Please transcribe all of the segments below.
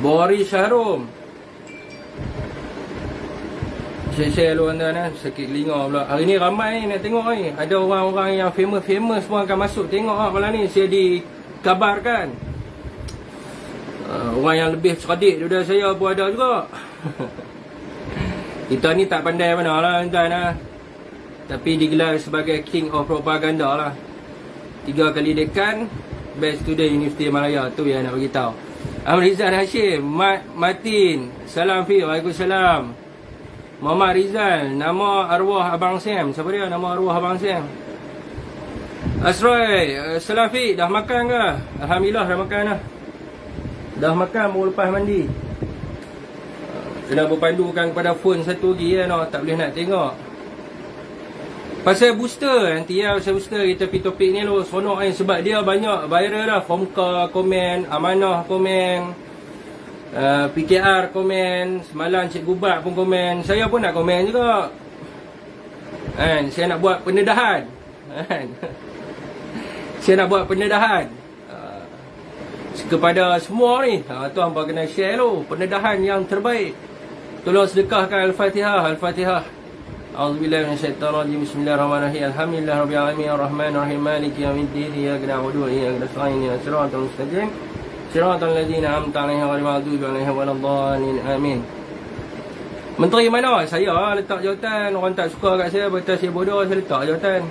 Boris Syahrum. Share lu anda sakit telinga pula. Hari ni ramai nak tengok ni. Ada orang-orang yang famous pun akan masuk tengok malam ni. Saya dikabarkan. Orang yang lebih cerdik daripada saya pun ada juga. Kita ni tak pandai mana lah tuan lah. Tapi digelar sebagai King of Propaganda lah. 3 kali dekan, Best Student Universiti Malaya. Tu yang nak beritahu. Rizal Hashim, Martin, Salam Fi, Waalaikumsalam. Muhammad Rizal, nama arwah Abang Sam. Siapa dia nama arwah Abang Sam? Asroy, Salam Fi, dah makan ke? Alhamdulillah dah makan dah. Dah makan baru lepas mandi. Kena berpandukan kepada phone satu lagi no. Tak boleh nak tengok. Pasal booster, nanti ya pasal booster kita pergi topik ni lo. Sonok kan sebab dia banyak viral dah. Fomka komen, Amanah komen, PKR komen, semalam Cikgu Bat pun komen. Saya pun nak komen juga. Saya nak buat pendedahan. Saya nak buat pendedahan kepada semua ni. Tu hampa kena share lo. Pendedahan yang terbaik. Tolong sedekahkan Al-Fatihah. Al-Fatihah. A'udzubillahi minasyaitonirrajim. Bismillahirrahmanirrahim. Alhamdulillahirabbil alamin arrahmanirrahim maliki yaumiddin. Iyyaka na'budu wa iyyaka nasta'in. Ihdinas siratal mustaqim. Siratal ladzina an'amta 'alaihim ghairil maghdubi 'alaihim waladdallin. Amin. Menteri mana? Saya letak jawatan. Orang tak suka kat saya, berkata saya bodoh, saya letak jawatan.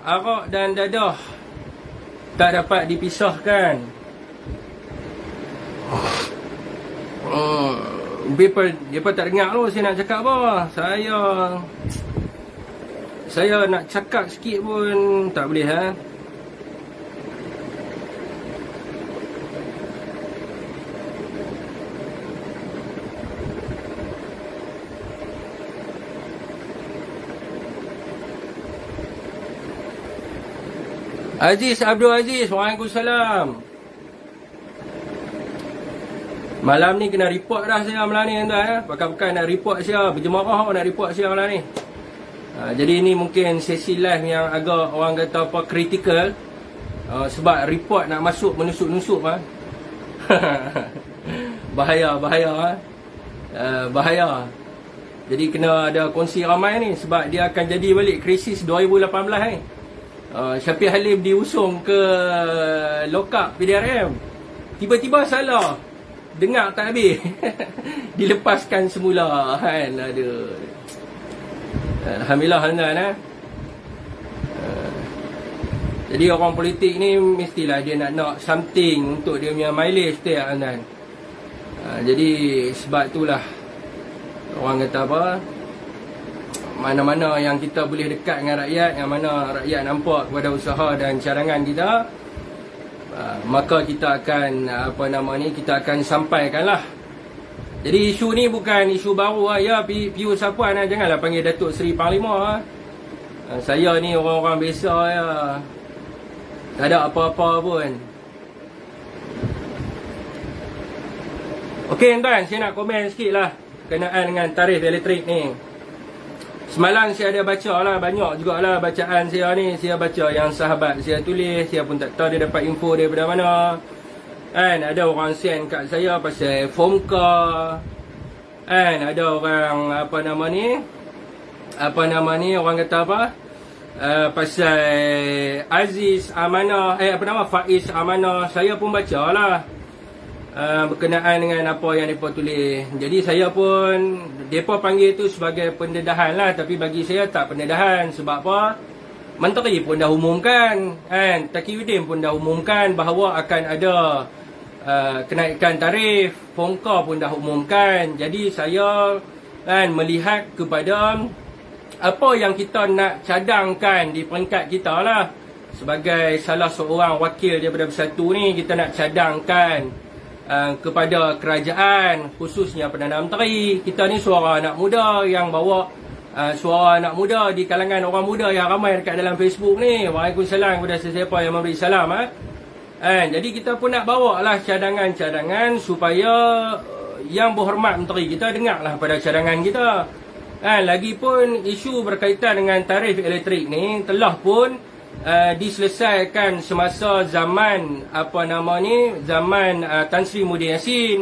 Arak dan dadah tak dapat dipisahkan. Dia tak dengar tu saya nak cakap apa. Saya nak cakap sikit pun tak boleh ha. Aziz Abdul Aziz, Waalaikumsalam. Malam ni kena report dah saya malam ni tuan ya. Pakai-pakai nak report saya, berjemaah nak report saya malam ni. Jadi ni mungkin sesi live yang agak orang kata apa kritikal. Sebab report nak masuk menusuk-nusuk ah. Bahaya. Bahaya. Jadi kena ada kongsi ramai ni sebab dia akan jadi balik krisis 2018 ni. Syafiq Halim diusung ke lokap PDRM. Tiba-tiba salah. Dengar tak habis. Dilepaskan semula kan. Aduh. Alhamdulillah tuan. Jadi orang politik ni mestilah dia nak something untuk dia punya mileage tu ya tuan. Jadi sebab itulah orang kata apa, mana-mana yang kita boleh dekat dengan rakyat, yang mana rakyat nampak kepada usaha dan cadangan kita, maka kita akan kita akan sampaikanlah. Jadi isu ni bukan isu baru lah. Ya, Pius Sapuan lah. Janganlah panggil Datuk Seri Panglima lah. Saya ni orang-orang biasa ya. Tak ada apa-apa pun. Okey tuan, saya nak komen sikit lah berkenaan dengan tarif elektrik ni. Semalam saya ada baca lah, banyak jugalah bacaan saya ni. Saya baca yang sahabat saya tulis, saya pun tak tahu dia dapat info daripada mana. Kan, ada orang send kat saya pasal Fomka. Kan, ada orang orang kata apa? Pasal Aziz Amanah, Faiz Amanah. Saya pun baca lah. Berkenaan dengan apa yang mereka tulis. Jadi saya pun, mereka panggil tu sebagai pendedahan lah. Tapi bagi saya tak pendedahan. Sebab apa? Menteri pun dah umumkan kan? Taqiyuddin pun dah umumkan bahawa akan ada kenaikan tarif. Fomka pun dah umumkan. Jadi saya kan melihat kepada apa yang kita nak cadangkan di peringkat kita lah. Sebagai salah seorang wakil daripada Bersatu ni, kita nak cadangkan kepada kerajaan, khususnya Perdana Menteri. Kita ni suara anak muda yang bawa suara anak muda di kalangan orang muda yang ramai dekat dalam Facebook ni. Waalaikumsalam kepada sesiapa yang memberi salam jadi kita pun nak bawa lah cadangan-cadangan supaya yang berhormat Menteri kita dengarlah pada cadangan kita. Lagipun isu berkaitan dengan tarif elektrik ni telah pun diselesaikan semasa zaman zaman Tan Sri Muhyiddin Yassin,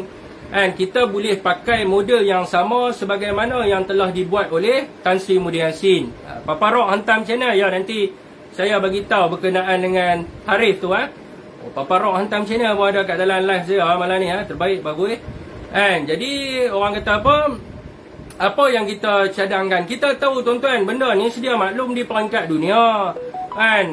dan kita boleh pakai model yang sama sebagaimana yang telah dibuat oleh Tan Sri Muhyiddin Yassin. Papa Rock hantar macam mana? Ya, nanti saya bagi tahu berkenaan dengan Harif tu. Papa Rock hantar macam mana pun ada kat dalam live saya malam ni. Terbaik, bagus. Jadi orang kata apa yang kita cadangkan? Kita tahu tuan-tuan, benda ni sedia maklum di peringkat dunia.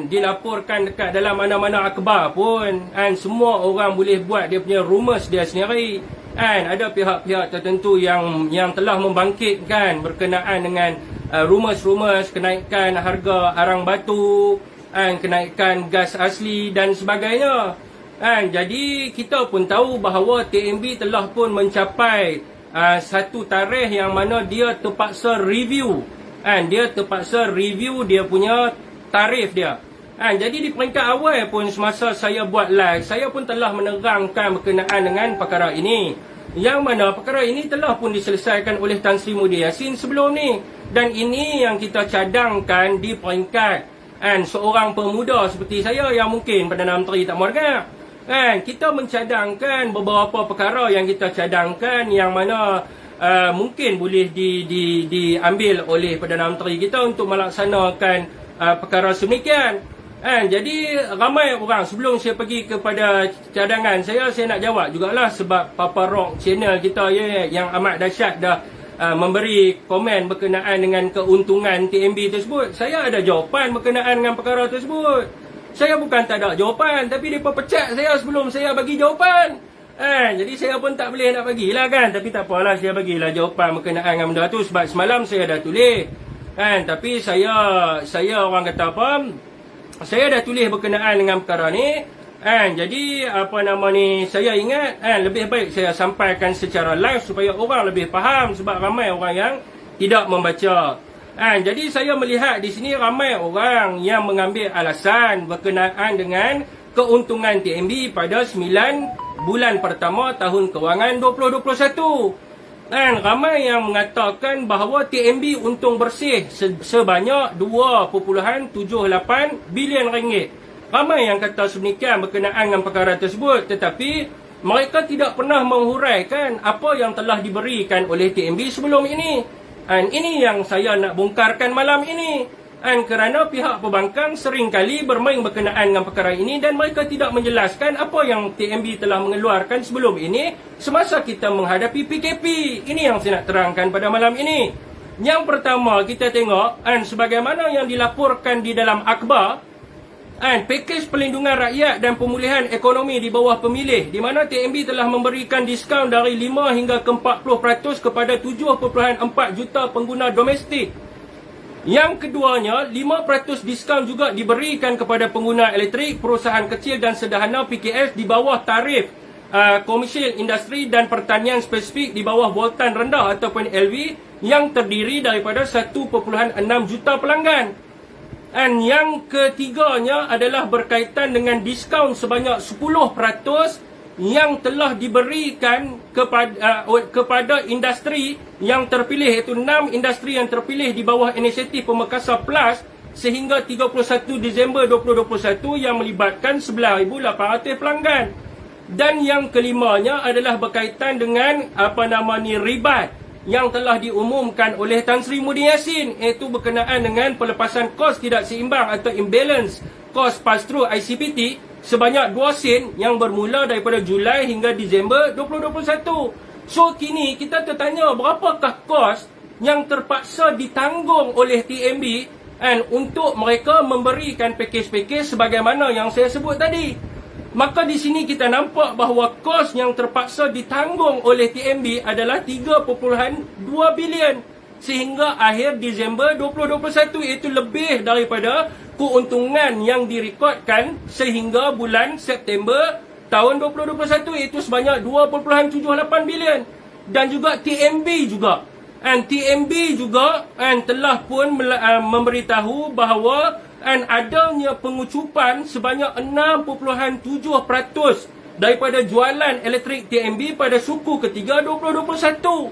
Dilaporkan dekat dalam mana-mana akhbar pun. Semua orang boleh buat dia punya rumours dia sendiri. Ada pihak-pihak tertentu yang telah membangkitkan berkenaan dengan rumours-rumours kenaikan harga arang batu, kenaikan gas asli dan sebagainya. Jadi kita pun tahu bahawa TMB telah pun mencapai satu tarikh yang mana dia terpaksa review. Dia terpaksa review dia punya tarif dia. Jadi di peringkat awal pun semasa saya buat live, saya pun telah menerangkan berkenaan dengan perkara ini. Yang mana perkara ini telah pun diselesaikan oleh Tan Sri Muhyiddin Yassin sebelum ni. Dan ini yang kita cadangkan di peringkat seorang pemuda seperti saya yang mungkin Perdana Menteri tak mahu dengar. Kita mencadangkan beberapa perkara yang kita cadangkan yang mana mungkin boleh diambil oleh Perdana Menteri kita untuk melaksanakan perkara sedemikian. Jadi ramai orang, sebelum saya pergi kepada cadangan saya nak jawab jugalah sebab Papa Rock channel kita yang amat dahsyat dah memberi komen berkenaan dengan keuntungan TMB tersebut. Saya ada jawapan berkenaan dengan perkara tersebut. Saya bukan tak ada jawapan, tapi mereka pecat saya sebelum saya bagi jawapan. Jadi saya pun tak boleh nak bagilah kan. Tapi tak apalah, saya bagilah jawapan berkenaan dengan benda tu sebab semalam saya dah tulis. Tapi saya orang kata apa, saya dah tulis berkenaan dengan perkara ni. Jadi saya ingat lebih baik saya sampaikan secara live supaya orang lebih faham sebab ramai orang yang tidak membaca. Jadi saya melihat di sini ramai orang yang mengambil alasan berkenaan dengan keuntungan TMB pada 9 bulan pertama tahun kewangan 2021. Ramai yang mengatakan bahawa TMB untung bersih sebanyak 2.78 bilion ringgit. Ramai yang kata sedemikian berkenaan dengan perkara tersebut, tetapi mereka tidak pernah menghuraikan apa yang telah diberikan oleh TMB sebelum ini. Ini yang saya nak bongkarkan malam ini. Kerana pihak pembangkang seringkali bermain berkenaan dengan perkara ini dan mereka tidak menjelaskan apa yang TMB telah mengeluarkan sebelum ini semasa kita menghadapi PKP. Ini yang saya nak terangkan pada malam ini. Yang pertama, kita tengok sebagaimana yang dilaporkan di dalam akhbar, pakej perlindungan rakyat dan pemulihan ekonomi di bawah pemilih, di mana TMB telah memberikan diskaun dari 5 hingga ke 40% kepada 7.4 juta pengguna domestik. Yang keduanya, 5% diskaun juga diberikan kepada pengguna elektrik, perusahaan kecil dan sederhana PKS di bawah tarif komersial industri dan pertanian spesifik di bawah voltan rendah ataupun LV yang terdiri daripada 1.6 juta pelanggan. Dan yang ketiganya adalah berkaitan dengan diskaun sebanyak 10% yang telah diberikan kepada industri yang terpilih, iaitu 6 industri yang terpilih di bawah inisiatif Pemekasan Plus sehingga 31 Disember 2021 yang melibatkan 11,800 pelanggan. Dan yang kelimanya adalah berkaitan dengan ribat yang telah diumumkan oleh Tan Sri Muhyiddin Yassin, iaitu berkenaan dengan pelepasan kos tidak seimbang atau imbalance kos pass-through ICPT sebanyak 2 sen yang bermula daripada Julai hingga Disember 2021. So kini kita tertanya berapakah kos yang terpaksa ditanggung oleh TMB untuk mereka memberikan pakej-pakej sebagaimana yang saya sebut tadi. Maka di sini kita nampak bahawa kos yang terpaksa ditanggung oleh TMB adalah 3.2 bilion sehingga akhir Disember 2021, iaitu lebih daripada keuntungan yang direkodkan sehingga bulan September tahun 2021, iaitu sebanyak 2.78 bilion. Dan juga TMB juga telah pun memberitahu bahawa adanya pengucupan sebanyak 6.7% daripada jualan elektrik TMB pada suku ketiga 2021.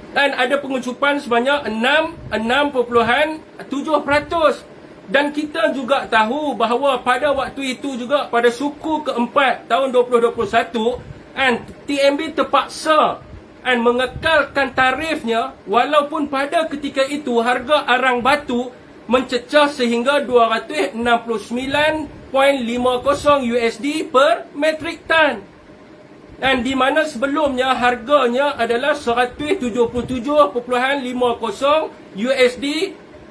Dan ada pengucupan sebanyak 6.7%. Dan kita juga tahu bahawa pada waktu itu juga pada suku keempat tahun 2021 TMB terpaksa mengekalkan tarifnya walaupun pada ketika itu harga arang batu mencecah sehingga 269.50 USD per metric ton. Dan di mana sebelumnya harganya adalah 177.50 USD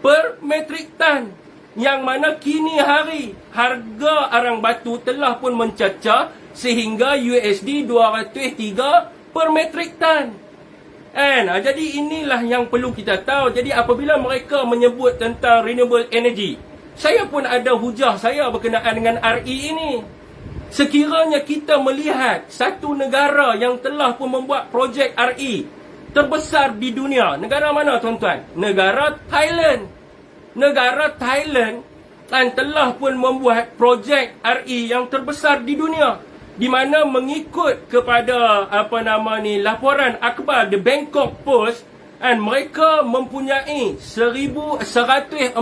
per metric ton. Yang mana kini hari harga arang batu telah pun mencecah sehingga USD 203 per metric ton. Jadi inilah yang perlu kita tahu. Jadi apabila mereka menyebut tentang renewable energy, saya pun ada hujah saya berkenaan dengan RE ini. Sekiranya kita melihat satu negara yang telah pun membuat projek RE terbesar di dunia, negara mana tuan-tuan? Negara Thailand. Negara Thailand telah pun membuat projek RE yang terbesar di dunia, di mana mengikut kepada laporan akhbar The Bangkok Post, mereka mempunyai 144,000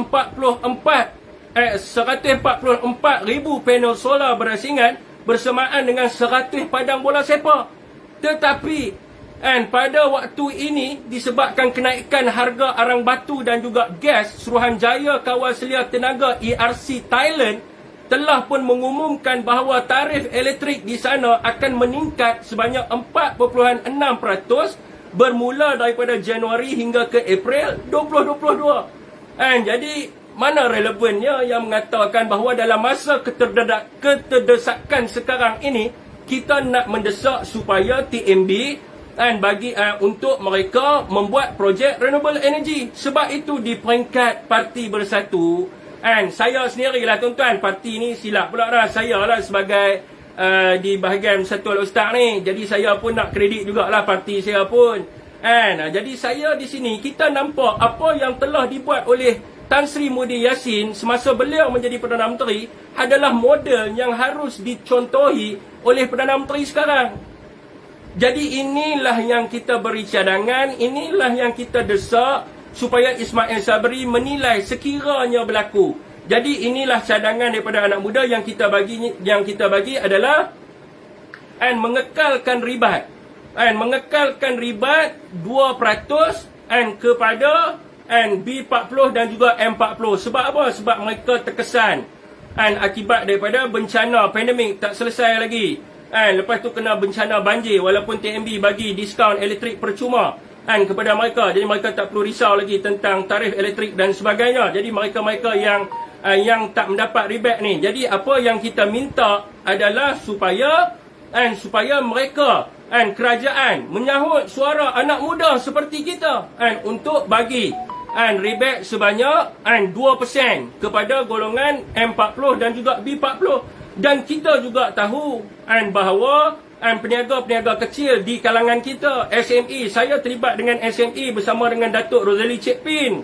panel solar berasingan bersamaan dengan 100 padang bola sepak. Tetapi pada waktu ini disebabkan kenaikan harga arang batu dan juga gas, Suruhanjaya Kawal Selia Tenaga ERC Thailand telah pun mengumumkan bahawa tarif elektrik di sana akan meningkat sebanyak 4.6% bermula daripada Januari hingga ke April 2022. Jadi mana relevannya yang mengatakan bahawa dalam masa keterdesakan sekarang ini kita nak mendesak supaya TMB untuk mereka membuat projek renewable energy. Sebab itu di peringkat Parti Bersatu, saya sendirilah tuan-tuan, parti ni silap pula dah, saya lah sebagai di bahagian Bersatu Al-Ustaz ni, jadi saya pun nak kredit jugalah parti saya pun. Jadi saya di sini kita nampak apa yang telah dibuat oleh Tan Sri Mudi Yassin semasa beliau menjadi Perdana Menteri adalah model yang harus dicontohi oleh Perdana Menteri sekarang. Jadi inilah yang kita beri cadangan, inilah yang kita desak supaya Ismail Sabri menilai sekiranya berlaku. Jadi inilah cadangan daripada anak muda yang kita bagi adalah mengekalkan ribat. Mengekalkan ribat 2% kepada B40 dan juga M40. Sebab apa? Sebab mereka terkesan akibat daripada bencana pandemik tak selesai lagi. Lepas tu kena bencana banjir, walaupun TMB bagi diskaun elektrik percuma kepada mereka. Jadi mereka tak perlu risau lagi tentang tarif elektrik dan sebagainya. Jadi mereka-mereka yang tak mendapat rebate ni. Jadi apa yang kita minta adalah supaya mereka kerajaan menyahut suara anak muda seperti kita untuk bagi rebate sebanyak 2% kepada golongan M40 dan juga B40. Dan kita juga tahu bahawa peniaga-peniaga kecil di kalangan kita, SME, saya terlibat dengan SME bersama dengan Datuk Rosalie Cik Pin.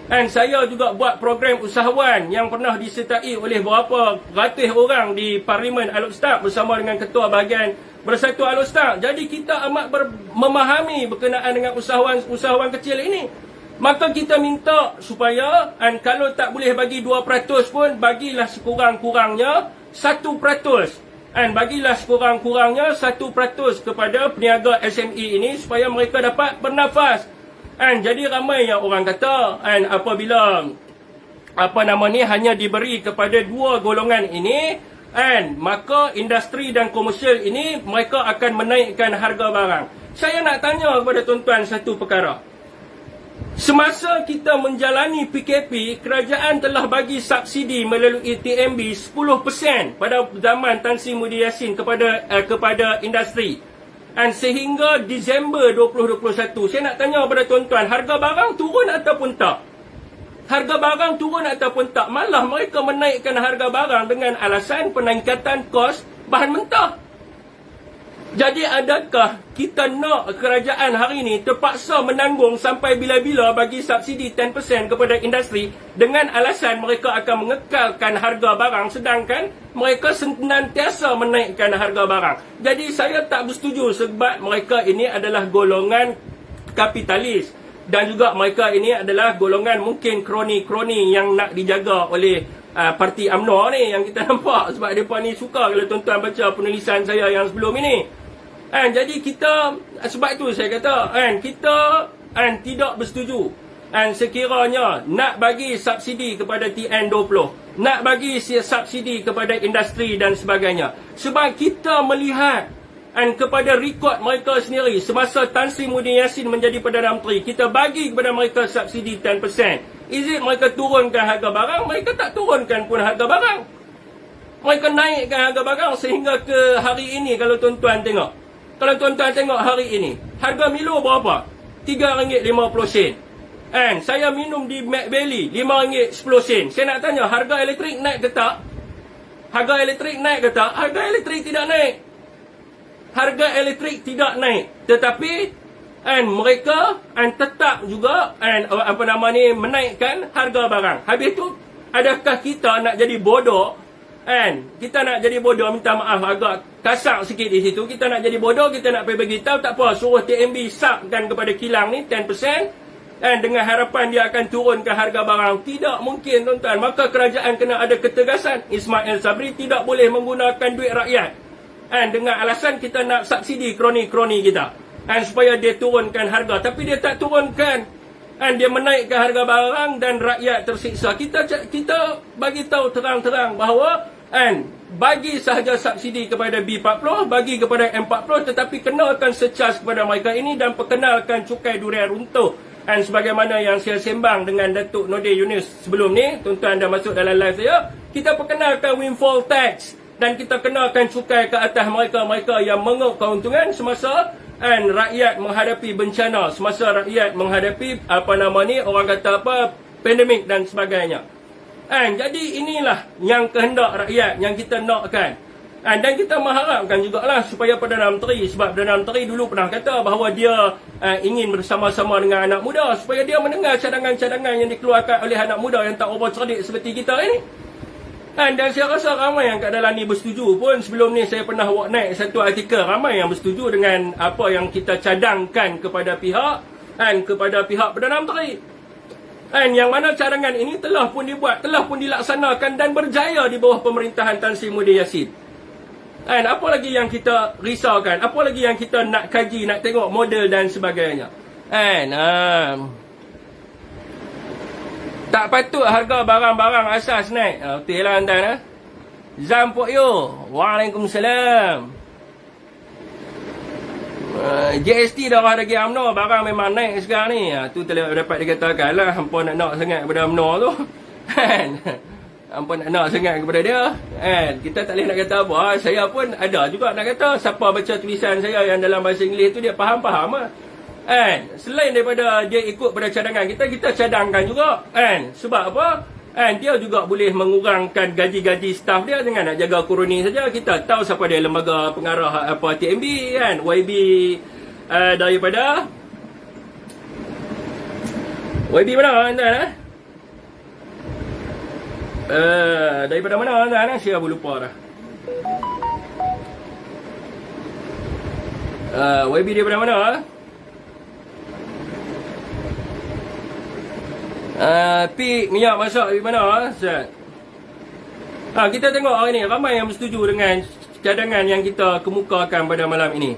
Saya juga buat program usahawan yang pernah disertai oleh beberapa ratus orang di Parlimen Al-Ustaz bersama dengan Ketua Bahagian Bersatu Al-Ustaz. Jadi kita amat memahami berkenaan dengan usahawan kecil ini. Maka kita minta supaya kalau tak boleh bagi 2% pun, bagilah sekurang-kurangnya 1%. Bagilah sekurang-kurangnya 1% kepada peniaga SME ini supaya mereka dapat bernafas. Jadi ramai yang orang kata apabila hanya diberi kepada dua golongan ini, maka industri dan komersial ini mereka akan menaikkan harga barang. Saya nak tanya kepada tuan-tuan satu perkara. Semasa kita menjalani PKP, kerajaan telah bagi subsidi melalui TMB 10% pada zaman Tan Sri Mudi Yassin kepada industri. Sehingga Disember 2021, saya nak tanya kepada tuan-tuan, harga barang turun ataupun tak? Harga barang turun ataupun tak? Malah mereka menaikkan harga barang dengan alasan peningkatan kos bahan mentah. Jadi adakah kita nak kerajaan hari ini terpaksa menanggung sampai bila-bila bagi subsidi 10% kepada industri dengan alasan mereka akan mengekalkan harga barang, sedangkan mereka senantiasa menaikkan harga barang. Jadi saya tak bersetuju sebab mereka ini adalah golongan kapitalis. Dan juga mereka ini adalah golongan mungkin kroni-kroni yang nak dijaga oleh parti UMNO ni yang kita nampak. Sebab mereka ni suka kalau tuan-tuan baca penulisan saya yang sebelum ini. Jadi kita, sebab itu saya kata, kita tidak bersetuju. Sekiranya nak bagi subsidi kepada TN20, nak bagi subsidi kepada industri dan sebagainya. Sebab kita melihat kepada rekod mereka sendiri semasa Tan Sri Muhyiddin Yassin menjadi Perdana Menteri, kita bagi kepada mereka subsidi 10%. Is it mereka turunkan harga barang? Mereka tak turunkan pun harga barang. Mereka naikkan harga barang sehingga ke hari ini. Kalau tuan-tuan tengok, hari ini, harga Milo berapa? RM3.50. Saya minum di Mac Valley RM5.10. Saya nak tanya, harga elektrik naik ke tak? Harga elektrik naik ke tak? Harga elektrik tidak naik. Harga elektrik tidak naik. Tetapi mereka tetap juga menaikkan harga barang. Habis tu, adakah kita nak jadi bodoh? Kita nak jadi bodoh, minta maaf agak kasar sikit di situ. Kita nak jadi bodoh, kita nak pergi beritahu, tak apa, suruh TMB subkan kepada kilang ni 10%. Dengan harapan dia akan turunkan harga barang. Tidak mungkin, tuan-tuan. Maka kerajaan kena ada ketegasan. Ismail Sabri tidak boleh menggunakan duit rakyat dengan alasan kita nak subsidi kroni-kroni kita, supaya dia turunkan harga. Tapi dia tak turunkan, dia menaikkan harga barang dan rakyat tersiksa. Kita bagi tahu terang-terang bahawa bagi sahaja subsidi kepada B40, bagi kepada M40, tetapi kenalkan secas kepada mereka ini dan perkenalkan cukai durian runtuh. Sebagaimana yang saya sembang dengan Datuk Nordin Yunus sebelum ni, tuan-tuan dah masuk dalam live saya, kita perkenalkan windfall tax dan kita kenalkan cukai ke atas mereka-mereka yang mengup keuntungan semasa rakyat menghadapi bencana, semasa rakyat menghadapi orang kata pandemik dan sebagainya. Jadi inilah yang kehendak rakyat yang kita nakkan. Dan kita mengharapkan jugalah supaya Perdana Menteri, sebab Perdana Menteri dulu pernah kata bahawa dia ingin bersama-sama dengan anak muda supaya dia mendengar cadangan-cadangan yang dikeluarkan oleh anak muda yang tak berapa cerdik seperti kita ini. Dan saya rasa ramai yang kat dalam ni bersetuju pun. Sebelum ni saya pernah buat naik satu artikel, ramai yang bersetuju dengan apa yang kita cadangkan kepada pihak Perdana Menteri. Yang mana cadangan ini telah pun dibuat, telah pun dilaksanakan dan berjaya di bawah pemerintahan Tan Sri Muhyiddin Yassin. Apa lagi yang kita risaukan? Apa lagi yang kita nak kaji, nak tengok model dan sebagainya? Tak patut harga barang-barang asas naik. Betul lah tuan. Zam Pok Yo. Waalaikumsalam. GST dah lagi UMNO, barang memang naik sekarang ni. Tu dapat dikatakan lah, hampa nak sangat kepada UMNO tu. Hampa nak sangat kepada dia. Kita tak boleh nak kata apa. Saya pun ada juga nak kata, siapa baca tulisan saya yang dalam bahasa Inggeris tu, dia faham-faham lah. Selain daripada dia ikut pada cadangan kita, kita cadangkan juga. Sebab apa? Dia juga boleh mengurangkan gaji-gaji staf dia dengan nak jaga koroni saja. Kita tahu siapa dia, lembaga pengarah TMB YB daripada YB mana tuan? Daripada mana tuan? Saya pun lupa dah. YB daripada mana? Pik minyak masak dari mana? Kita tengok hari ni ramai yang bersetuju dengan cadangan yang kita kemukakan pada malam ini.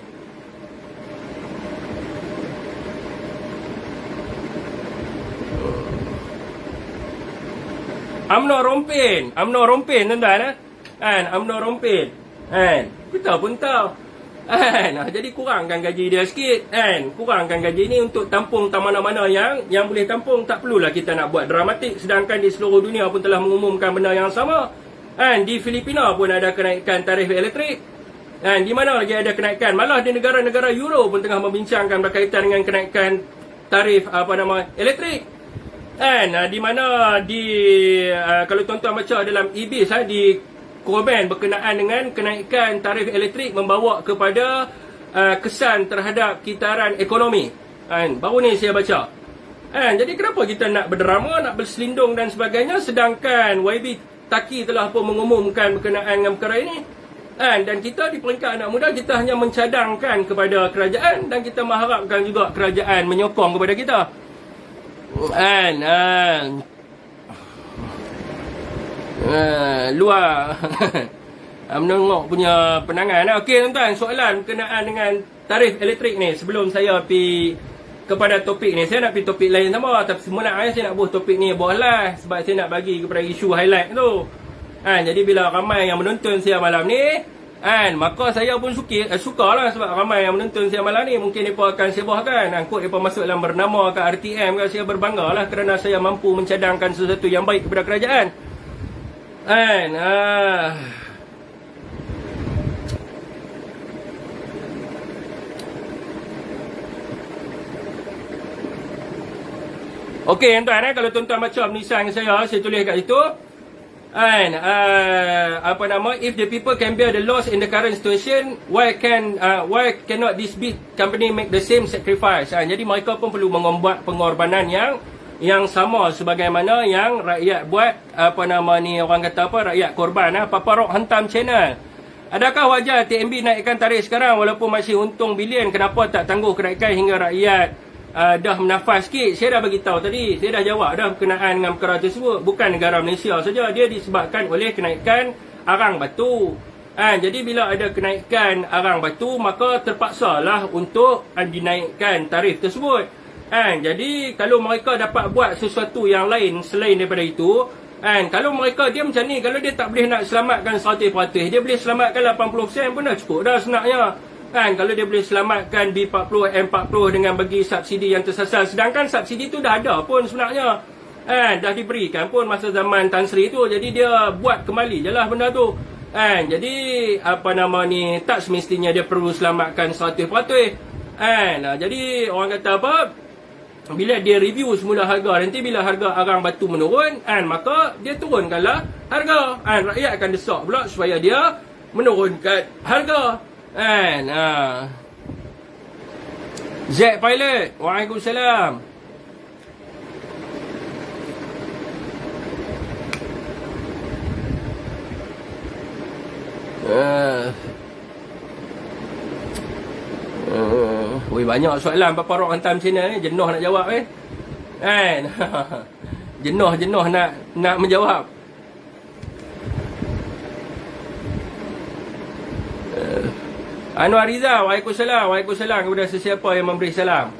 UMNO rompin tuan-tuan. UMNO rompin. Kita pun tahu. Jadi kurangkan gaji dia sikit. Kurangkan gaji ni untuk tampung mana-mana yang boleh tampung. Tak perlulah kita nak buat dramatik. Sedangkan di seluruh dunia pun telah mengumumkan benda yang sama. Di Filipina pun ada kenaikan tarif elektrik. Di mana lagi ada kenaikan? Malah di negara-negara Euro pun tengah membincangkan berkaitan dengan kenaikan tarif elektrik. Di mana kalau tuan-tuan baca dalam IBIS di komen berkenaan dengan kenaikan tarif elektrik membawa kepada kesan terhadap kitaran ekonomi. Baru ni saya baca. Jadi kenapa kita nak berdrama, nak berselindung dan sebagainya, sedangkan YB Taki telah pun mengumumkan berkenaan dengan perkara ini. Dan kita di peringkat anak muda, kita hanya mencadangkan kepada kerajaan dan kita mengharapkan juga kerajaan menyokong kepada kita. Kan luar menengok punya penangan. Okey tuan-tuan, soalan berkenaan dengan tarif elektrik ni. Sebelum saya pergi kepada topik ni, saya nak pergi topik lain sama. Tapi sebenarnya saya nak buat topik ni bohlah, sebab saya nak bagi kepada isu highlight tu. Jadi bila ramai yang menonton saya malam ni, maka saya pun sukalah, sebab ramai yang menonton saya malam ni. Mungkin mereka akan sebahkan, kod mereka masuk dalam bernama ke RTM ke. Saya berbanggalah kerana saya mampu mencadangkan sesuatu yang baik kepada kerajaan. Okey tuan-tuan, kalau tuan-tuan baca penulisan saya tulis kat situ. If the people can bear the loss in the current situation, why cannot this big company make the same sacrifice? Jadi mereka pun perlu membuat pengorbanan yang sama sebagaimana yang rakyat buat. Orang kata rakyat korban. Papa Rock hantam channel. Adakah wajar TNB naikkan tarif sekarang walaupun masih untung bilion? Kenapa tak tangguh kenaikan hingga rakyat dah menafas sikit? Saya dah bagi tahu tadi, saya dah jawab dah berkenaan dengan perkara tersebut. Bukan negara Malaysia saja, dia disebabkan oleh kenaikan arang batu. Jadi bila ada kenaikan arang batu, maka terpaksalah untuk dinaikkan tarif tersebut. Jadi kalau mereka dapat buat sesuatu yang lain selain daripada itu, kalau mereka dia macam ni, kalau dia tak boleh nak selamatkan 100%, dia boleh selamatkan 80% pun dah cukup dah senaknya. Kalau dia boleh selamatkan B40, M40 dengan bagi subsidi yang tersasar. Sedangkan subsidi tu dah ada pun sebenarnya. Dah diberikan pun masa zaman Tan Sri tu. Jadi dia buat kembali je lah benda tu. Jadi tak semestinya dia perlu selamatkan 100%. Jadi orang kata apa, bila dia review semula harga, nanti bila harga arang batu menurun, maka dia turunkanlah harga. Rakyat akan desak pula supaya dia menurunkan harga. Z Pilot, Waalaikumsalam. Banyak soalan Papa Rock hantar macam ni, jenuh nak jawab jenuh nak menjawab. Anwar Rizal, Waalaikumsalam kepada sesiapa yang memberi salam.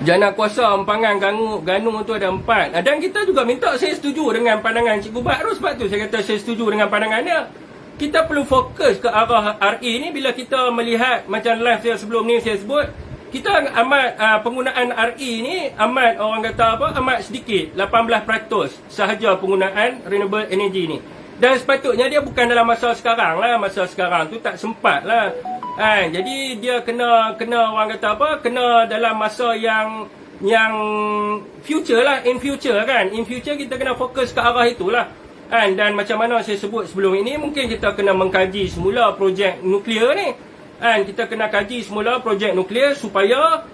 Jana kuasa empangan ganung tu ada 4. Dan kita juga minta, saya setuju dengan pandangan Cikgu Badrul. Sebab tu saya kata saya setuju dengan pandangan dia. Kita perlu fokus ke arah RE ni. Bila kita melihat macam live saya sebelum ni saya sebut, kita amat penggunaan RE ni amat amat sedikit, 18% sahaja penggunaan renewable energy ni. Dan sepatutnya dia bukan dalam masa sekarang lah. Masa sekarang tu tak sempat lah. Jadi dia kena orang kata kena dalam masa yang future lah. In future kan, in future kita kena fokus ke arah itulah. Dan macam mana saya sebut sebelum ini, mungkin kita kena mengkaji semula projek nuklear ni. Kita kena kaji semula projek nuklear supaya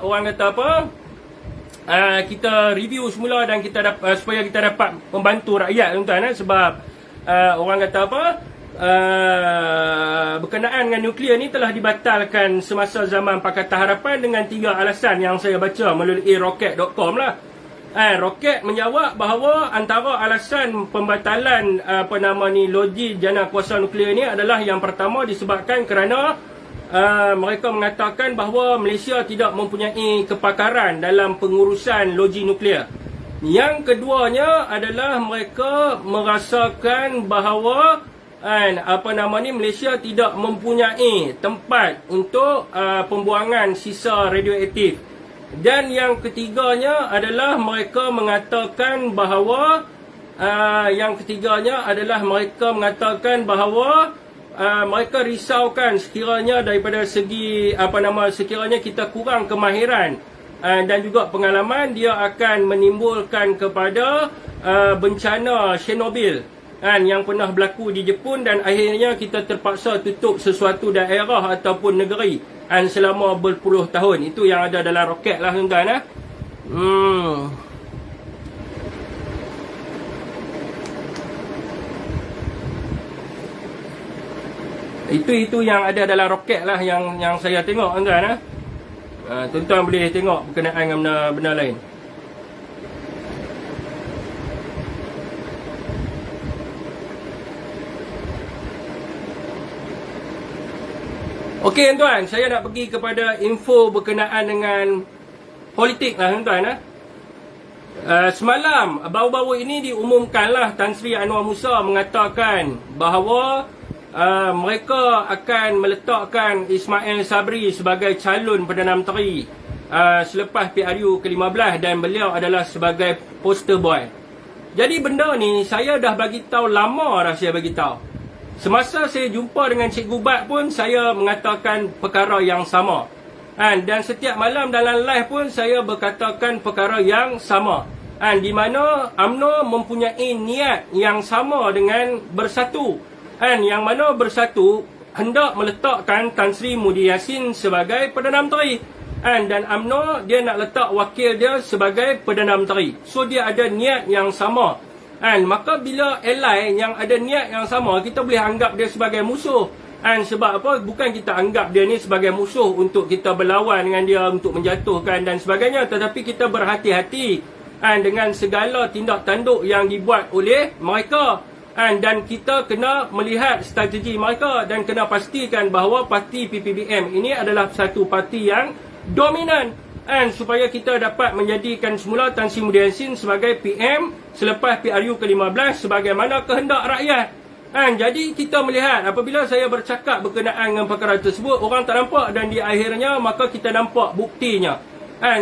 orang kata kita review semula dan supaya kita dapat membantu rakyat tuan-tuan. Sebab orang kata berkenaan dengan nuklear ni telah dibatalkan semasa zaman Pakatan Harapan dengan 3 alasan yang saya baca melalui rocket.com lah. Rocket menjawab bahawa antara alasan pembatalan loji jana kuasa nuklear ni adalah yang pertama disebabkan kerana mereka mengatakan bahawa Malaysia tidak mempunyai kepakaran dalam pengurusan loji nuklear. Yang keduanya adalah mereka merasakan bahawa Malaysia tidak mempunyai tempat untuk pembuangan sisa radioaktif. Dan yang ketiganya adalah mereka mengatakan bahawa mereka risaukan sekiranya daripada segi sekiranya kita kurang kemahiran dan juga pengalaman, dia akan menimbulkan kepada bencana Chernobyl yang pernah berlaku di Jepun, dan akhirnya kita terpaksa tutup sesuatu daerah ataupun negeri selama berpuluh tahun. Itu yang ada dalam roket lah tuan-tuan. Itu yang ada dalam roket lah yang saya tengok tuan-tuan. Tuan-tuan boleh tengok berkenaan dengan benda-benda lain. Okey tuan-tuan, saya nak pergi kepada info berkenaan dengan politik lah tuan-tuan. Semalam, baru-baru ini diumumkanlah Tan Sri Anwar Musa mengatakan bahawa mereka akan meletakkan Ismail Sabri sebagai calon Perdana Menteri selepas PRU ke-15 dan beliau adalah sebagai poster boy. Jadi benda ni saya dah bagi tahu lama dah saya bagi tahu. Semasa saya jumpa dengan Cikgu Bat pun saya mengatakan perkara yang sama. Dan setiap malam dalam live pun saya berkatakan perkara yang sama. Di mana UMNO mempunyai niat yang sama dengan Bersatu. Yang mana Bersatu hendak meletakkan Tan Sri Muhyiddin Yassin sebagai Perdana Menteri. Dan UMNO dia nak letak wakil dia sebagai Perdana Menteri. So dia ada niat yang sama. Maka bila ally yang ada niat yang sama, kita boleh anggap dia sebagai musuh. Sebab apa? Bukan kita anggap dia ni sebagai musuh untuk kita berlawan dengan dia, untuk menjatuhkan dan sebagainya. Tetapi kita berhati-hati dengan segala tindak tanduk yang dibuat oleh mereka. Dan kita kena melihat strategi mereka dan kena pastikan bahawa parti PPBM ini adalah satu parti yang dominan. Supaya kita dapat menjadikan semula Tan Sri Muhyiddin Yassin sebagai PM selepas PRU ke-15 sebagaimana kehendak rakyat. Jadi kita melihat apabila saya bercakap berkenaan dengan perkara tersebut, orang tak nampak dan di akhirnya maka kita nampak buktinya.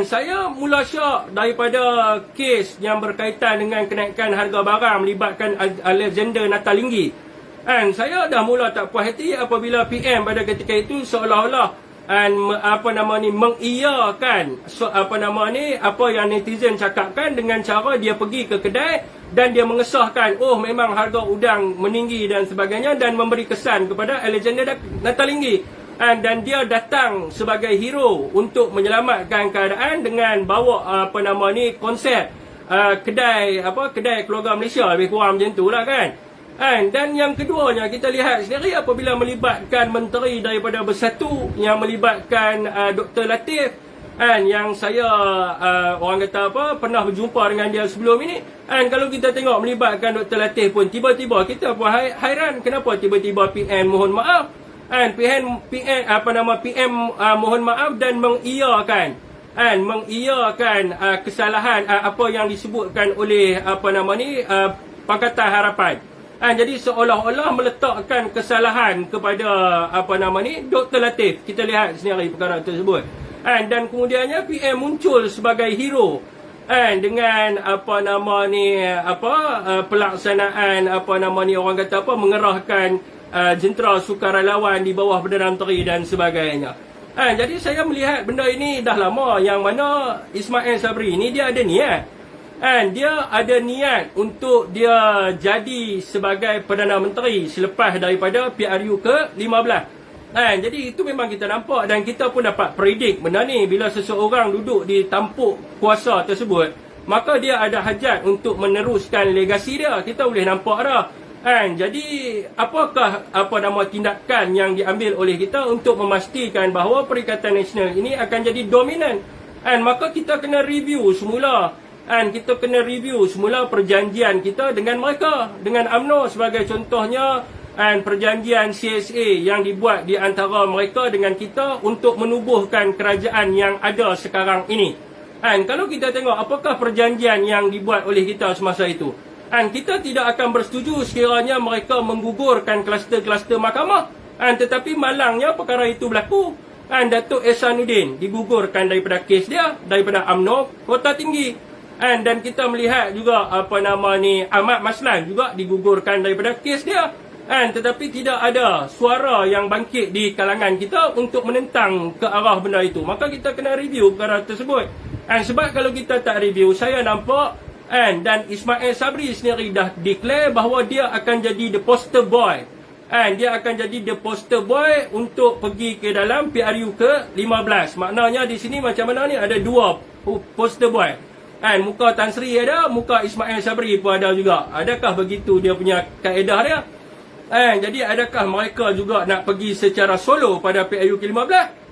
Saya mula syak daripada kes yang berkaitan dengan kenaikan harga barang melibatkan Alexander Nathalinggi. Saya dah mula tak puas hati apabila PM pada ketika itu seolah-olah mengiyakan apa yang netizen cakapkan dengan cara dia pergi ke kedai dan dia mengesahkan memang harga udang meninggi dan sebagainya dan memberi kesan kepada Alexander Nathalinggi. Dan dia datang sebagai hero untuk menyelamatkan keadaan dengan bawa konsep kedai keluarga Malaysia, lebih kurang macam itulah kan. Dan yang keduanya kita lihat sendiri apabila melibatkan menteri daripada Bersatu yang melibatkan Dr. Latif yang saya orang kata pernah berjumpa dengan dia sebelum ini. Kalau kita tengok melibatkan Dr. Latif pun tiba-tiba kita pun hairan kenapa tiba-tiba PM mohon maaf. PM mohon maaf dan mengiyakan kesalahan apa yang disebutkan oleh Pakatan Harapan. Jadi seolah-olah meletakkan kesalahan kepada Dr. Latif. Kita lihat sendiri perkara tersebut. Dan kemudiannya PM muncul sebagai hero dengan pelaksanaan orang kata mengerahkan jentera sukarelawan di bawah Perdana Menteri dan sebagainya. Jadi saya melihat benda ini dah lama yang mana Ismail Sabri ni dia ada niat. Dia ada niat untuk dia jadi sebagai Perdana Menteri selepas daripada PRU ke-15. Jadi itu memang kita nampak dan kita pun dapat predict benda ni. Bila seseorang duduk di tampuk kuasa tersebut, maka dia ada hajat untuk meneruskan legasi dia. Kita boleh nampak dah. Jadi apakah tindakan yang diambil oleh kita untuk memastikan bahawa Perikatan Nasional ini akan jadi dominan. Maka kita kena review semula. Kita kena review semula perjanjian kita dengan mereka, dengan UMNO sebagai contohnya, perjanjian CSA yang dibuat di antara mereka dengan kita untuk menubuhkan kerajaan yang ada sekarang ini. Kalau kita tengok apakah perjanjian yang dibuat oleh kita semasa itu, kita tidak akan bersetuju sekiranya mereka menggugurkan kluster-kluster mahkamah. Tetapi malangnya perkara itu berlaku. Datuk Ehsanuddin digugurkan daripada kes dia, daripada UMNO Kota Tinggi. Dan kita melihat juga Ahmad Maslan juga digugurkan daripada kes dia. Tetapi tidak ada suara yang bangkit di kalangan kita untuk menentang ke arah benda itu. Maka kita kena review perkara tersebut. Sebab kalau kita tak review, saya nampak dan Ismail Sabri sendiri dah declare bahawa dia akan jadi the poster boy. Dia akan jadi the poster boy untuk pergi ke dalam PRU ke-15. Maknanya di sini macam mana ni ada dua poster boy. Muka Tan Sri ada, muka Ismail Sabri pun ada juga. Adakah begitu dia punya kaedah dia? Jadi adakah mereka juga nak pergi secara solo pada PRU ke-15?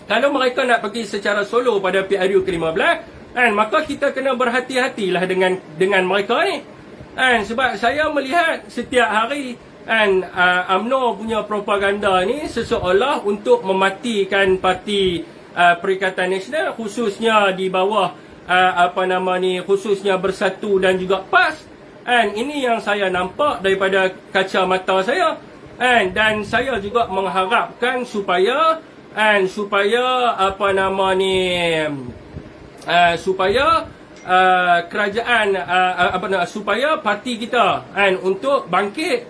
Kalau mereka nak pergi secara solo pada PRU ke-15, maka kita kena berhati-hatilah dengan mereka ni. Sebab saya melihat setiap hari UMNO punya propaganda ni seseolah untuk mematikan parti Perikatan Nasional, khususnya di bawah khususnya Bersatu dan juga PAS. Ini yang saya nampak daripada kacamata saya. Dan saya juga mengharapkan supaya kerajaan supaya parti kita untuk bangkit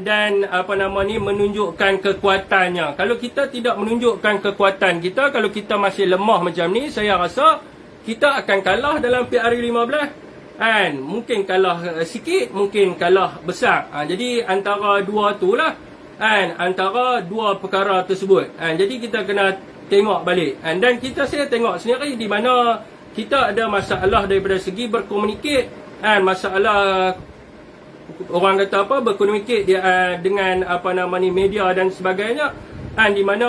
dan menunjukkan kekuatannya. Kalau kita tidak menunjukkan kekuatan kita, kalau kita masih lemah macam ni, saya rasa kita akan kalah dalam PRU 15. Mungkin kalah sikit, mungkin kalah besar. Jadi antara dua tu lah, antara dua perkara tersebut. Jadi kita kena tengok balik. Dan saya tengok sendiri di mana kita ada masalah daripada segi berkomunikasi, masalah orang kata berkomunikasi dengan media dan sebagainya, di mana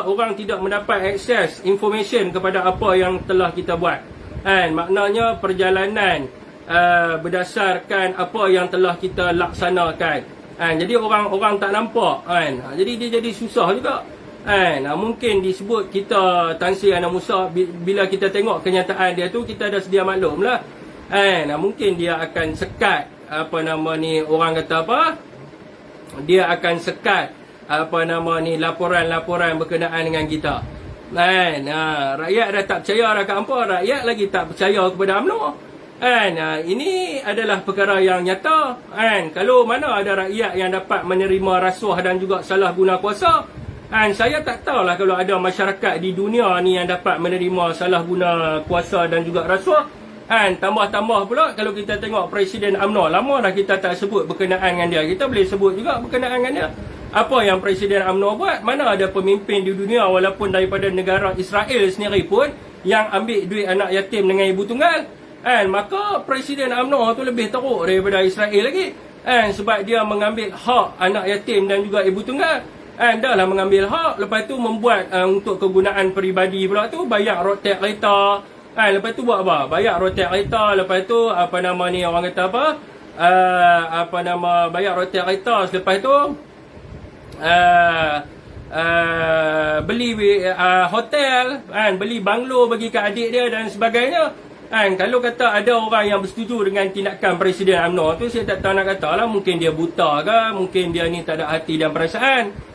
orang tidak mendapat akses information kepada apa yang telah kita buat. Maknanya perjalanan berdasarkan apa yang telah kita laksanakan. Jadi orang tak nampak. Jadi dia jadi susah juga. Mungkin disebut kita Tan Sri Anna Musa, bila kita tengok kenyataan dia tu, kita dah sedia maklum lah. Mungkin dia akan sekat orang kata dia akan sekat laporan-laporan berkenaan dengan kita. Rakyat dah tak percaya dah kat hampa, rakyat lagi tak percaya kepada UMNO. Ini adalah perkara yang nyata. Kalau mana ada rakyat yang dapat menerima rasuah dan juga salah guna kuasa, saya tak tahulah kalau ada masyarakat di dunia ni yang dapat menerima salah guna kuasa dan juga rasuah. Tambah-tambah pula kalau kita tengok Presiden UMNO, lama dah kita tak sebut berkenaan dengan dia. Kita boleh sebut juga berkenaan dengan dia. Apa yang Presiden UMNO buat? Mana ada pemimpin di dunia walaupun daripada negara Israel sendiri pun yang ambil duit anak yatim dengan ibu tunggal. Maka Presiden UMNO tu lebih teruk daripada Israel lagi. Sebab dia mengambil hak anak yatim dan juga ibu tunggal. Dah lah mengambil hak, lepas tu membuat untuk kegunaan peribadi pula tu, bayar rotek kereta. Lepas tu buat apa? Bayar rotek kereta, lepas tu orang kata bayar rotek kereta, selepas tu beli hotel, beli banglo bagi ke adik dia dan sebagainya. Kalau kata ada orang yang bersetuju dengan tindakan Presiden UMNO tu, saya tak tahu nak kata lah, mungkin dia buta ke, mungkin dia ni tak ada hati dan perasaan.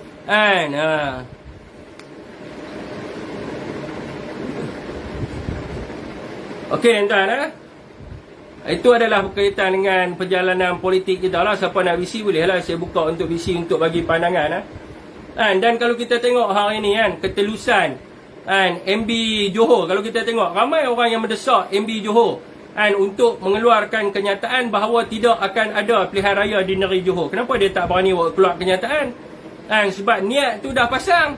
Okey tuan-tuan, itu adalah berkaitan dengan perjalanan politik kita lah. Siapa nak visi boleh lah, saya buka untuk visi untuk bagi pandangan. Dan kalau kita tengok hari ni ketelusan MB Johor, kalau kita tengok ramai orang yang mendesak MB Johor untuk mengeluarkan kenyataan bahawa tidak akan ada pilihan raya di negeri Johor. Kenapa dia tak berani keluar kenyataan? Sebab niat tu dah pasang.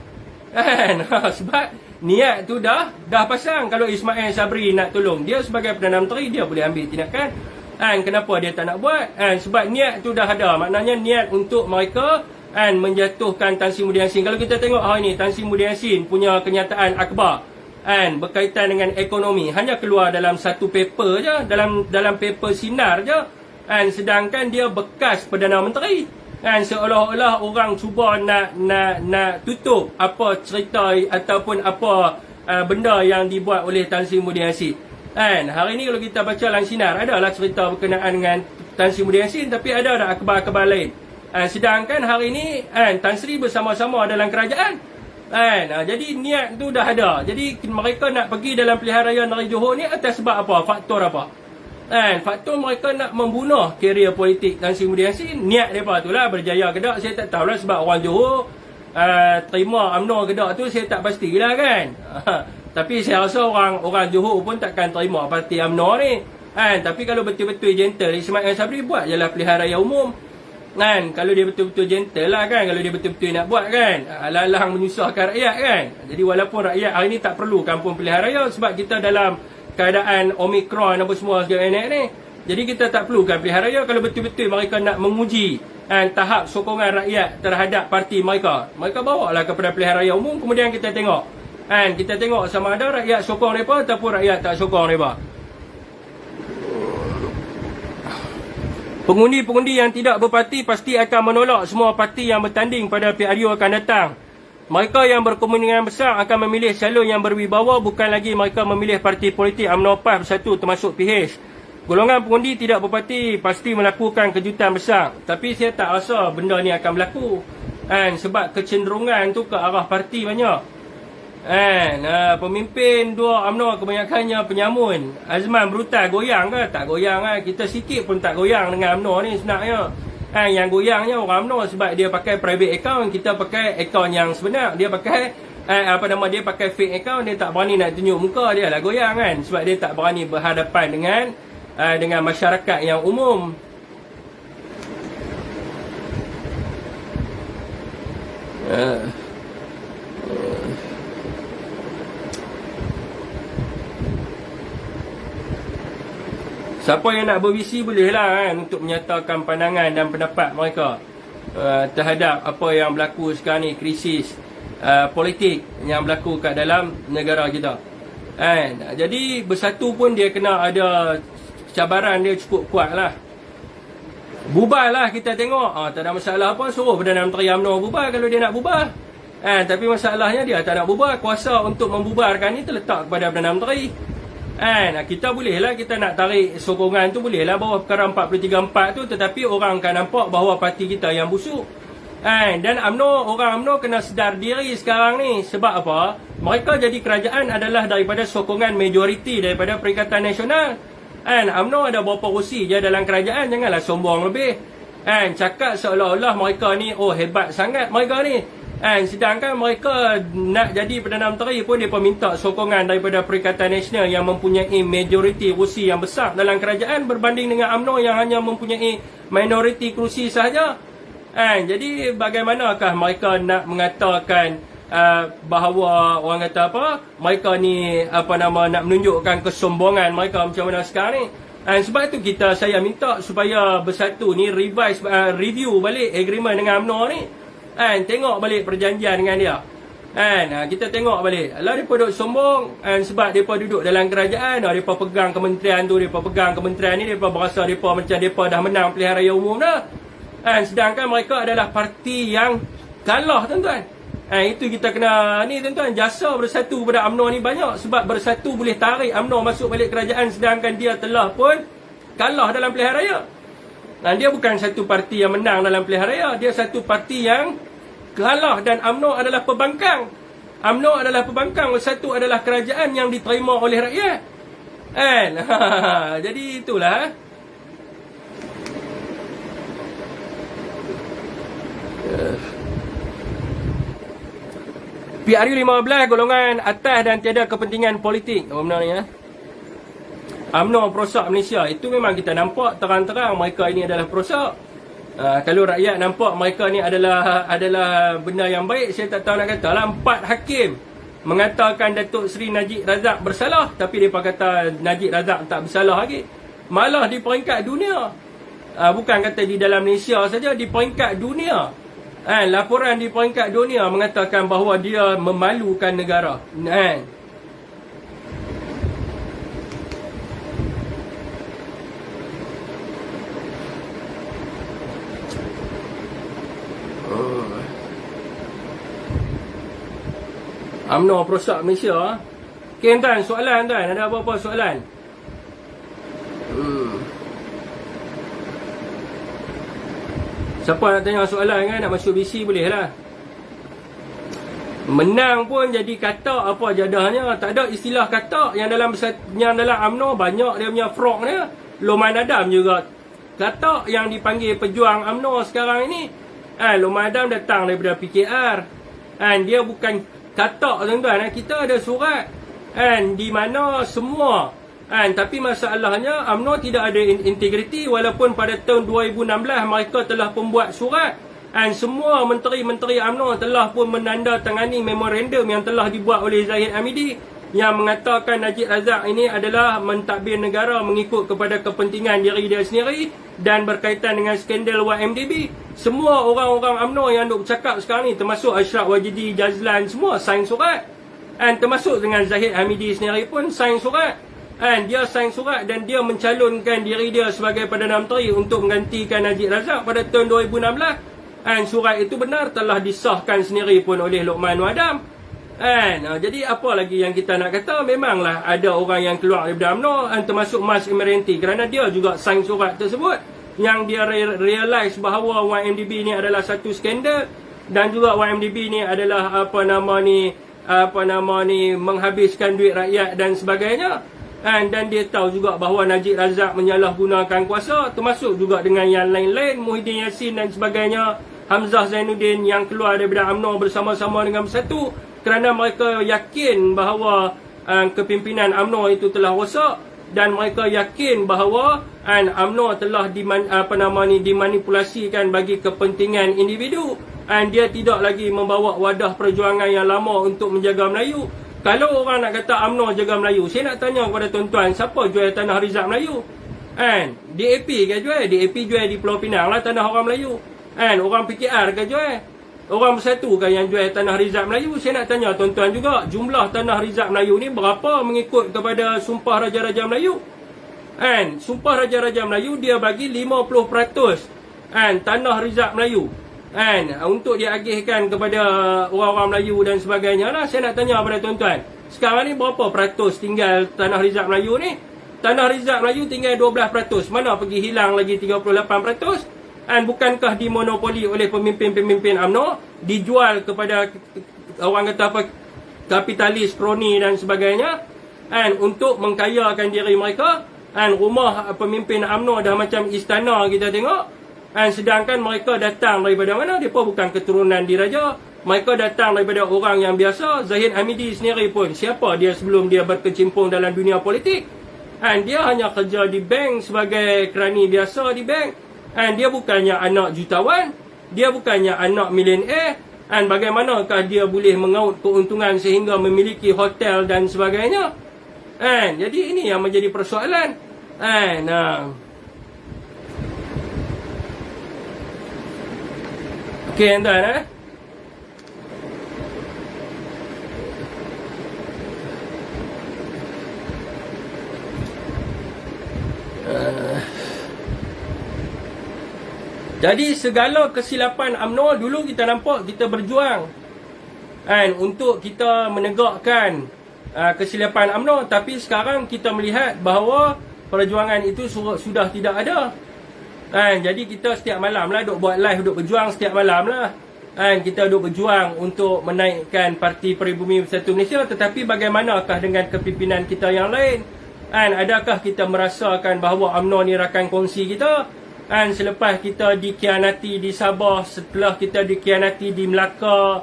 Sebab niat tu dah pasang. Kalau Ismail Sabri nak tolong dia sebagai Perdana Menteri, dia boleh ambil tindakan. Kenapa dia tak nak buat? Sebab niat tu dah ada. Maknanya niat untuk mereka menjatuhkan Tan Sri Muhyiddin Yassin. Kalau kita tengok hari ni, Tan Sri Muhyiddin Yassin punya kenyataan akhbar berkaitan dengan ekonomi hanya keluar dalam satu paper je, dalam paper sinar je. Sedangkan dia bekas Perdana Menteri. Seolah-olah orang cuba nak tutup apa cerita ataupun apa benda yang dibuat oleh Tan Sri Muhyiddin Yassin. Hari ni kalau kita baca dalam sinar, adalah cerita berkenaan dengan Tan Sri Muhyiddin Yassin, tapi ada akhbar-akhbar lain. Sedangkan hari ni Tan Sri bersama-sama dalam kerajaan. Jadi niat tu dah ada. Jadi mereka nak pergi dalam pilihan raya negeri Johor ni atas sebab apa? Faktor apa? Faktor mereka nak membunuh karier politik Tan Sri Muhyiddin Yassin. Niat mereka tu lah, berjaya ke tak saya tak tahulah, sebab orang Johor terima UMNO ke tak tu saya tak pastilah kan. Tapi saya rasa orang Johor pun takkan terima parti UMNO ni. Tapi kalau betul-betul gentle, Ismail Sabri buat je lah pilihan raya umum. Kalau dia betul-betul gentle lah kan, kalau dia betul-betul nak buat kan, alang-alang menyusahkan rakyat kan. Jadi walaupun rakyat hari ni tak perlu kampung pilihan raya sebab kita dalam keadaan Omicron apa semua segala ni. Jadi kita tak perlukan pilihan raya kalau betul-betul mereka nak menguji tahap sokongan rakyat terhadap parti mereka. Mereka bawa lah kepada pilihan raya umum, kemudian kita tengok. Kita tengok sama ada rakyat sokong mereka ataupun rakyat tak sokong mereka. Pengundi-pengundi yang tidak berparti pasti akan menolak semua parti yang bertanding pada PRU akan datang. Mereka yang berkemungkinan besar akan memilih calon yang berwibawa, bukan lagi mereka memilih parti politik UMNO PAS bersatu termasuk PH. Golongan pengundi tidak berparti pasti melakukan kejutan besar. Tapi saya tak rasa benda ni akan berlaku. Sebab kecenderungan tu ke arah parti banyak. Pemimpin dua UMNO kebanyakannya penyamun. Azman brutal goyang ke? Tak goyang kan? Kita sikit pun tak goyang dengan UMNO ni sebenarnya. Yang goyangnya orang UMNO sebab dia pakai private account, kita pakai account yang sebenar. Dia pakai dia pakai fake account, dia tak berani nak tunjuk muka dia lah goyang kan. Sebab dia tak berani berhadapan dengan masyarakat yang umum. Siapa yang nak bervisi bolehlah untuk menyatakan pandangan dan pendapat mereka terhadap apa yang berlaku sekarang ni, krisis politik yang berlaku kat dalam negara kita. Jadi bersatu pun dia kena ada cabaran dia cukup kuat lah. Bubar lah kita tengok. Tak ada masalah apa, suruh Perdana Menteri UMNO bubar kalau dia nak bubar. Tapi masalahnya dia tak nak bubar. Kuasa untuk membubarkan ni terletak kepada Perdana Menteri. Kita bolehlah, kita nak tarik sokongan tu bolehlah bawah perkara 434 tu, tetapi orang akan nampak bahawa parti kita yang busuk. Dan orang UMNO kena sedar diri sekarang ni. Sebab apa? Mereka jadi kerajaan adalah daripada sokongan majoriti daripada Perikatan Nasional. UMNO ada berapa kursi je dalam kerajaan, janganlah sombong lebih. Cakap seolah-olah mereka ni hebat sangat mereka ni. Sedangkan mereka nak jadi Perdana Menteri pun dia minta sokongan daripada Perikatan Nasional yang mempunyai majoriti kursi yang besar dalam kerajaan berbanding dengan UMNO yang hanya mempunyai minoriti kursi sahaja. Jadi bagaimanakah mereka nak mengatakan bahawa orang kata apa, mereka ni nak menunjukkan kesombongan mereka macam mana sekarang ni. Sebab tu saya minta supaya Bersatu ni review balik agreement dengan UMNO ni. Tengok balik perjanjian dengan dia. Kita tengok balik. Lah mereka duduk sombong sebab mereka duduk dalam kerajaan. Mereka pegang kementerian tu, mereka pegang kementerian ni, mereka berasa mereka macam mereka dah menang pilihan raya umum dah. Sedangkan mereka adalah parti yang kalah, tuan-tuan. Itu kita kena ni, tuan-tuan. Jasa Bersatu pada UMNO ni banyak. Sebab Bersatu boleh tarik UMNO masuk balik kerajaan, sedangkan dia telah pun kalah dalam pilihan raya. Dia bukan satu parti yang menang dalam pilihan raya. Dia satu parti yang kalah. Dan UMNO adalah pembangkang. UMNO adalah pembangkang. Bersatu adalah kerajaan yang diterima oleh rakyat. Jadi itulah. PRU 15 golongan atas dan tiada kepentingan politik. Apa benar ni UMNO perosak Malaysia. Itu memang kita nampak terang-terang mereka ini adalah perosak. Kalau rakyat nampak mereka ni adalah benda yang baik, saya tak tahu nak kata lah. 4 hakim mengatakan Datuk Seri Najib Razak bersalah, tapi mereka kata Najib Razak tak bersalah lagi. Malah di peringkat dunia, bukan kata di dalam Malaysia saja, di peringkat dunia, laporan di peringkat dunia mengatakan bahawa dia memalukan negara. UMNO perosak Malaysia. Okay, tuan, soalan tuan, ada apa-apa soalan? Siapa nak tanya soalan kan, nak masuk BC boleh lah. Menang pun jadi katak, apa jadahnya? Tak ada istilah katak. Yang dalam UMNO banyak dia punya frog dia. Loman Adam juga katak yang dipanggil pejuang UMNO sekarang ini. Loman Adam datang daripada PKR. Dia bukan katak, tuan-tuan. Kita ada surat di mana semua tapi masalahnya UMNO tidak ada integriti. Walaupun pada tahun 2016 mereka telah membuat surat, semua menteri-menteri UMNO telah pun menandatangani memorandum yang telah dibuat oleh Zahid Hamidi yang mengatakan Najib Razak ini adalah mentadbir negara mengikut kepada kepentingan diri dia sendiri dan berkaitan dengan skandal YMDB. Semua orang-orang UMNO yang duk bercakap sekarang ni, termasuk Ashraf Wajidi, Jazlan, semua sign surat. Dan termasuk dengan Zahid Hamidi sendiri pun sign surat. Dan dia sign surat dan dia mencalonkan diri dia sebagai Perdana Menteri untuk menggantikan Najib Razak pada tahun 2016. Dan surat itu benar telah disahkan sendiri pun oleh Luqman Wadam. Jadi apa lagi yang kita nak kata? Memanglah ada orang yang keluar daripada UMNO, termasuk Mas Emeranti, kerana dia juga sign surat tersebut yang dia realise bahawa YMDB ni adalah satu skandal dan juga YMDB ni adalah menghabiskan duit rakyat dan sebagainya. Dan dia tahu juga bahawa Najib Razak menyalahgunakan kuasa, termasuk juga dengan yang lain-lain, Muhyiddin Yassin dan sebagainya, Hamzah Zainuddin yang keluar daripada UMNO bersama-sama dengan Bersatu, kerana mereka yakin bahawa kepimpinan UMNO itu telah rosak dan mereka yakin bahawa UMNO telah dimanipulasikan bagi kepentingan individu. Dia tidak lagi membawa wadah perjuangan yang lama untuk menjaga Melayu. Kalau orang nak kata UMNO jaga Melayu, saya nak tanya kepada tuan-tuan, siapa jual tanah Rizal Melayu? DAP ke jual? DAP jual di Pulau Pinang lah tanah orang Melayu. Orang PKR ke jual? Orang Bersatu kan yang jual tanah Rizal Melayu? Saya nak tanya tuan-tuan juga, jumlah tanah Rizal Melayu ni berapa mengikut kepada Sumpah Raja-Raja Melayu? Sumpah Raja-Raja Melayu dia bagi 50% tanah Rizal Melayu untuk diagihkan kepada orang-orang Melayu dan sebagainya lah. Saya nak tanya kepada tuan-tuan, sekarang ni berapa peratus tinggal tanah Rizal Melayu ni? Tanah Rizal Melayu tinggal 12%. Mana pergi hilang lagi 38%? Bukankah dimonopoli oleh pemimpin-pemimpin UMNO, dijual kepada orang kata apa, kapitalis, kroni dan sebagainya, untuk mengkayakan diri mereka. Rumah pemimpin UMNO dah macam istana kita tengok. Sedangkan mereka datang daripada mana? Mereka bukan keturunan diraja, mereka datang daripada orang yang biasa. Zahid Hamidi sendiri pun, siapa dia sebelum dia berkecimpung dalam dunia politik? Dia hanya kerja di bank sebagai kerani biasa di bank. Dia bukannya anak jutawan, dia bukannya anak milioner. Bagaimanakah dia boleh mengaut keuntungan sehingga memiliki hotel dan sebagainya? Jadi ini yang menjadi persoalan. Okey, tuan. Jadi segala kesilapan UMNO dulu kita nampak kita berjuang untuk kita menegakkan kesilapan UMNO, tapi sekarang kita melihat bahawa perjuangan itu sudah tidak ada. Jadi kita setiap malam lah duk buat live, duk berjuang setiap malam lah. Kita duk berjuang untuk menaikkan Parti Peribumi Bersatu Malaysia, tetapi bagaimanakah dengan kepimpinan kita yang lain? Adakah kita merasakan bahawa UMNO ni rakan kongsi kita? Selepas kita dikhianati di Sabah, setelah kita dikhianati di Melaka,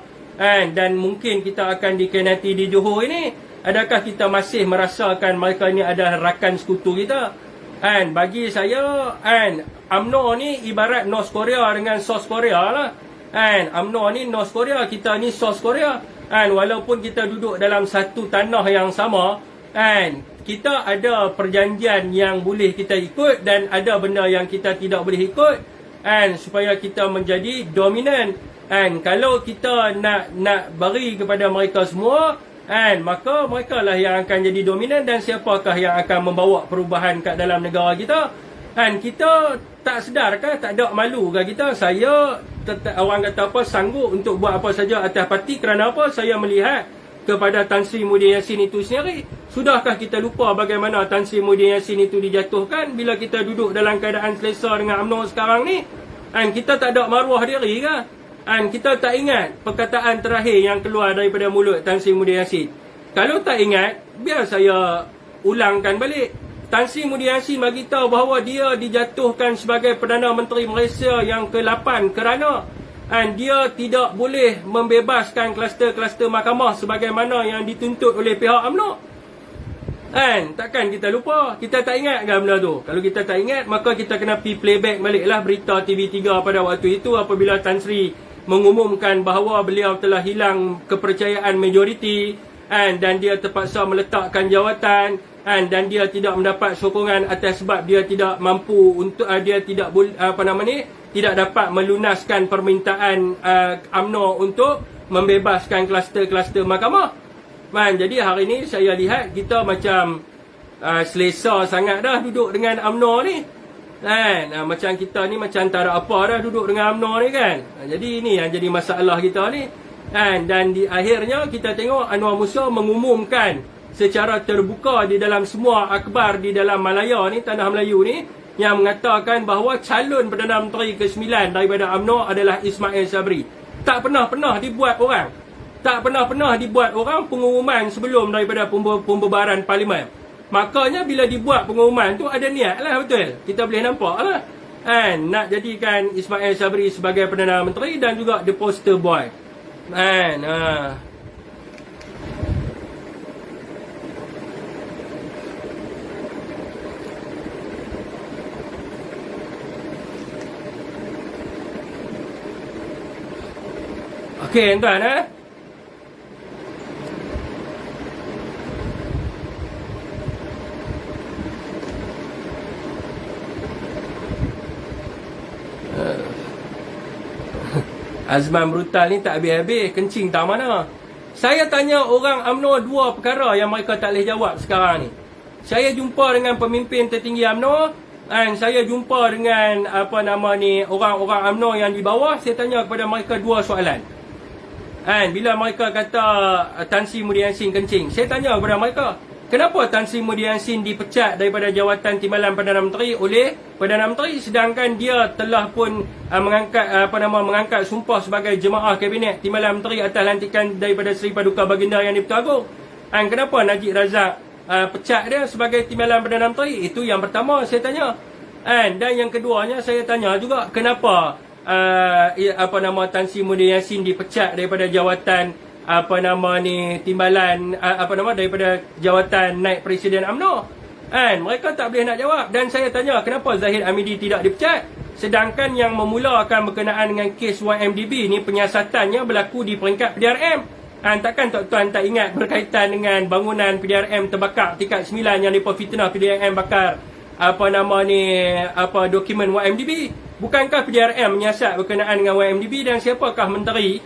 dan mungkin kita akan dikhianati di Johor ini, adakah kita masih merasakan mereka ni adalah rakan sekutu kita? Bagi saya, UMNO ni ibarat North Korea dengan South Korea lah. UMNO ni North Korea, kita ni South Korea. Walaupun kita duduk dalam satu tanah yang sama, kita ada perjanjian yang boleh kita ikut dan ada benda yang kita tidak boleh ikut, supaya kita menjadi dominan. Kalau kita nak beri kepada mereka semua, maka mereka lah yang akan jadi dominan, dan siapakah yang akan membawa perubahan kat dalam negara kita? Kita tak sedar ke, tak ada malu ke kita? Saya orang kata apa, sanggup untuk buat apa saja atas parti. Kerana apa? Saya melihat kepada Tan Sri Muhyiddin Yassin itu sendiri. Sudahkah kita lupa bagaimana Tan Sri Muhyiddin Yassin itu dijatuhkan bila kita duduk dalam keadaan selesa dengan UMNO sekarang ni? Kita tak ada maruah diri ke? Kita tak ingat perkataan terakhir yang keluar daripada mulut Tan Sri Muhyiddin Yassin? Kalau tak ingat, biar saya ulangkan balik. Tan Sri Muhyiddin Yassin bagi tahu bahawa dia dijatuhkan sebagai Perdana Menteri Malaysia yang ke-8 kerana dia tidak boleh membebaskan kluster-kluster mahkamah sebagaimana yang dituntut oleh pihak UMNO. Takkan kita lupa? Kita tak ingat ke benda tu? Kalau kita tak ingat, maka kita kena pergi playback baliklah berita TV3 pada waktu itu apabila Tan Sri mengumumkan bahawa beliau telah hilang kepercayaan majoriti dan dia terpaksa meletakkan jawatan, dan dia tidak mendapat sokongan atas sebab dia tidak mampu untuk dia tidak tidak dapat melunaskan permintaan UMNO untuk membebaskan kluster-kluster mahkamah. Jadi hari ni saya lihat kita macam selesa sangat dah duduk dengan UMNO ni. Macam kita ni macam tak ada apa dah duduk dengan UMNO ni kan. Jadi ini yang jadi masalah kita ni. Dan di akhirnya kita tengok Anwar Musa mengumumkan secara terbuka di dalam semua akhbar di dalam Malaya ni, tanah Melayu ni, yang mengatakan bahawa calon Perdana Menteri ke-9 daripada UMNO adalah Ismail Sabri. Tak pernah dibuat orang. Tak pernah dibuat orang pengumuman sebelum daripada pembubaran Parlimen. Makanya bila dibuat pengumuman tu ada niat lah, betul. Kita boleh nampak lah. Nak jadikan Ismail Sabri sebagai Perdana Menteri dan juga the poster boy. Okey, tuan Azman brutal ni tak habis-habis, kencing tak mana. Saya tanya orang UMNO dua perkara yang mereka tak boleh jawab sekarang ni. Saya jumpa dengan pemimpin tertinggi UMNO, dan saya jumpa dengan orang-orang UMNO yang di bawah. Saya tanya kepada mereka dua soalan. Bila mereka kata Tan Sri Muhyiddin Yassin kencing, saya tanya kepada mereka, kenapa Tan Sri Muhyiddin Yassin dipecat daripada jawatan Timbalan Perdana Menteri oleh Perdana Menteri, sedangkan dia telah pun mengangkat sumpah sebagai jemaah kabinet Timbalan Menteri atas lantikan daripada Seri Paduka Baginda Yang di-Pertuan Agong. Kenapa Najib Razak pecat dia sebagai Timbalan Perdana Menteri? Itu yang pertama saya tanya. Dan yang keduanya saya tanya juga, kenapa Tan Sri Muhyiddin Yassin dipecat daripada jawatan timbalan daripada jawatan naib presiden UMNO. Mereka tak boleh nak jawab. Dan saya tanya, kenapa Zahid Hamidi tidak dipecat, sedangkan yang memulakan berkenaan dengan kes YMDB ni penyiasatannya berlaku di peringkat PDRM. Takkan tuan-tuan tak ingat berkaitan dengan bangunan PDRM terbakar tingkat 9 yang mereka fitnah PDRM bakar dokumen YMDB. Bukankah PDRM menyiasat berkenaan dengan YMDB, dan siapakah menteri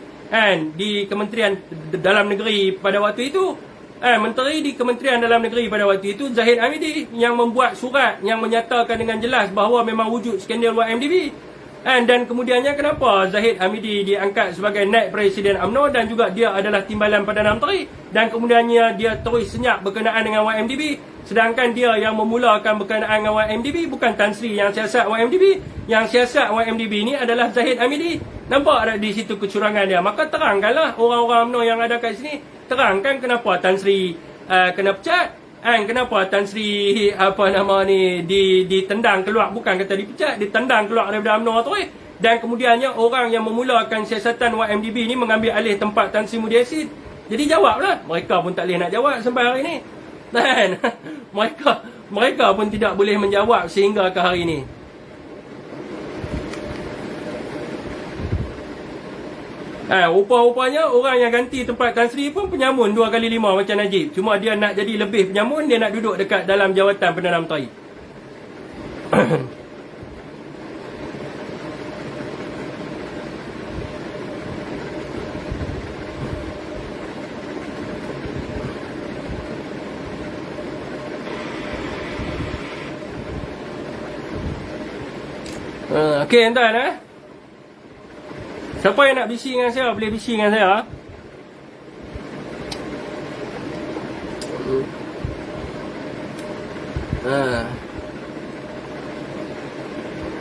di Kementerian Dalam Negeri pada waktu itu? Menteri di Kementerian Dalam Negeri pada waktu itu Zahid Hamidi, yang membuat surat yang menyatakan dengan jelas bahawa memang wujud skandal YMDB. Dan kemudiannya kenapa Zahid Hamidi diangkat sebagai naib presiden UMNO dan juga dia adalah timbalan Perdana Menteri, dan kemudiannya dia terus senyap berkenaan dengan YMDB, sedangkan dia yang memulakan berkenaan dengan YMDB bukan Tan Sri yang siasat YMDB. Yang siasat YMDB ni adalah Zahid Hamidi. Nampak ada di situ kecurangan dia. Maka terangkanlah orang-orang UMNO yang ada kat sini, terangkan kenapa Tan Sri kena pecat, kenapa Tan Sri ditendang keluar, bukan kata dipecat, ditendang keluar daripada UMNO tu. Dan kemudiannya orang yang memulakan siasatan YMDB ni mengambil alih tempat Tan Sri Muhyiddin Yassin. Jadi jawablah. Mereka pun tak boleh nak jawab sampai hari ni. Mereka pun tidak boleh menjawab sehingga ke hari ni. Rupa-rupanya orang yang ganti tempat Tan Sri pun penyamun 2 kali 5 macam Najib. Cuma dia nak jadi lebih penyamun, dia nak duduk dekat dalam jawatan Perdana Menteri. Okey, tuan siapa yang nak bisi dengan saya, boleh bisi dengan saya.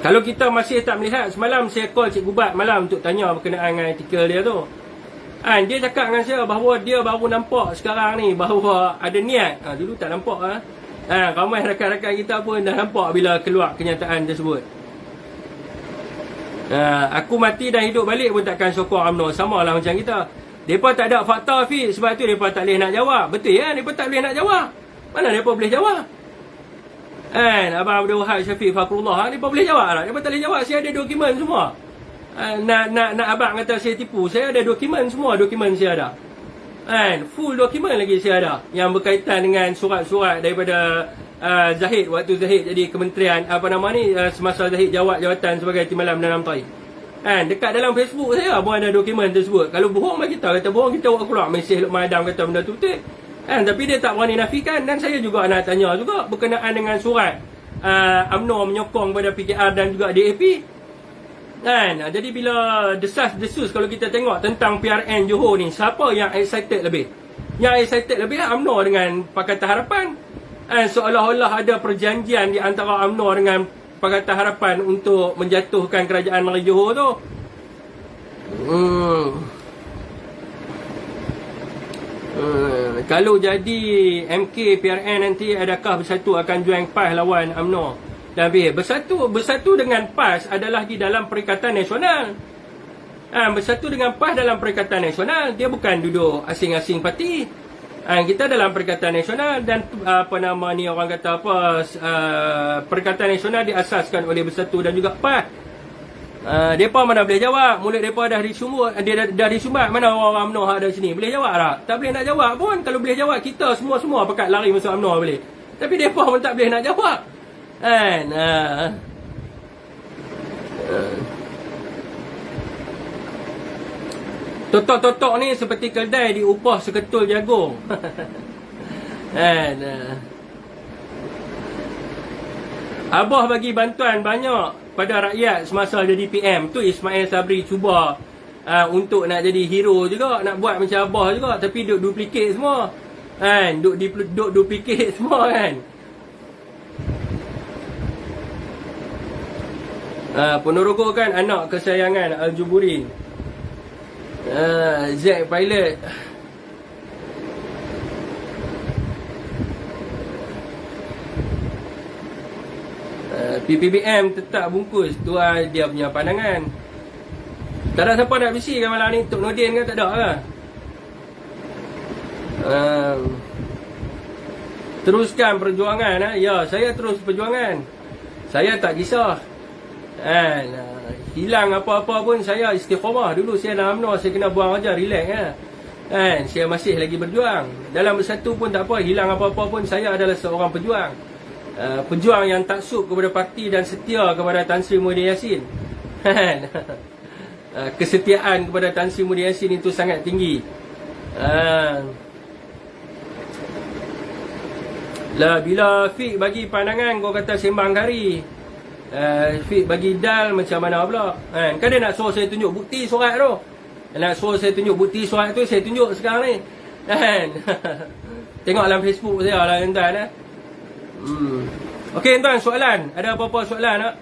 Kalau kita masih tak melihat, semalam saya call Cikgu Bat malam untuk tanya berkenaan dengan artikel dia tu. Dia cakap dengan saya bahawa dia baru nampak sekarang ni bahawa ada niat. Dulu tak nampak. Ramai rakan-rakan kita pun dah nampak bila keluar kenyataan tersebut. Aku mati dan hidup balik pun takkan sokong UMNO. Sama lah macam kita. Mereka tak ada fakta, Fiz. Sebab tu mereka tak boleh nak jawab. Betul ya? Mereka tak boleh nak jawab. Mana mereka boleh jawab? Abang Abdul Wahab Syafiq Fakrullah, mereka boleh jawab lah. Mereka tak boleh jawab. Saya ada dokumen semua. Nak abang kata saya tipu. Saya ada dokumen semua. Dokumen saya ada. Kan, full dokumen lagi saya ada yang berkaitan dengan surat-surat daripada Zahid, waktu Zahid jadi kementerian apa nama ni, semasa Zahid jawatan sebagai Timbalan Perdana Menteri. Kan, dekat dalam Facebook saya pun ada dokumen tersebut. Kalau bohong bagi kita kata bohong, kita buat keluar mesej Luqman Adam kata benda tu betul. Kan, tapi dia tak berani nafikan. Dan saya juga nak tanya juga berkenaan dengan surat UMNO menyokong pada PKR dan juga DAP. Kan, jadi bila desas-desus kalau kita tengok tentang PRN Johor ni, siapa yang excited lebih? Yang excited lebih UMNO dengan Pakatan Harapan. Seolah-olah ada perjanjian di antara UMNO dengan Pakatan Harapan untuk menjatuhkan kerajaan Melayu Johor tu. Kalau jadi MK PRN nanti, adakah Bersatu akan join PAS lawan UMNO? Dan bersatu dengan PAS adalah di dalam Perikatan Nasional. Bersatu dengan PAS dalam Perikatan Nasional, dia bukan duduk asing-asing parti. Kita dalam Perikatan Nasional dan apa nama ni orang kata apa, Perikatan Nasional diasaskan oleh Bersatu dan juga PAS. Depa mana boleh jawab? Mulut depa dah disumbat, dah disumbat. Mana orang UMNO ada sini? Boleh jawab tak? Tak boleh nak jawab pun. Kalau boleh jawab, kita semua pakat lari masuk UMNO boleh. Tapi depa pun tak boleh nak jawab. Kan? Totok-totok ni seperti kedai diupah seketul jagung. Kan? Abah bagi bantuan banyak pada rakyat semasa jadi PM. Tu Ismail Sabri cuba untuk nak jadi hero juga, nak buat macam Abah juga, tapi duk duplicate semua. Kan? Duk duplicate semua kan. Ponorogo kan anak kesayangan Al-Juburin. Z Pilot. PPBM tetap bungkus. Tu dia punya pandangan. Tak ada siapa nak bisi kan malam ni. Tok Nordin kan tak ada lah. Teruskan perjuangan. Ya, saya terus perjuangan. Saya tak kisah. Hilang apa-apa pun saya istiqamah. Dulu saya dalam UMNO, saya kena buang aja, relax saya masih lagi berjuang. Dalam Bersatu pun tak apa, hilang apa-apa pun saya adalah seorang pejuang. Pejuang yang taksub kepada parti dan setia kepada Tan Sri Muhyiddin Yassin. Kesetiaan kepada Tan Sri Muhyiddin Yassin itu sangat tinggi. Bila Fik bagi pandangan, kau kata sembang kari. Fik bagi dal macam mana pula. Kan dia nak suruh saya tunjuk bukti surat tu. Nak suruh saya tunjuk bukti surat tu, saya tunjuk sekarang ni. Tengok dalam Facebook saya lah tuan-tuan. Okey tuan, soalan. Ada apa-apa soalan tak?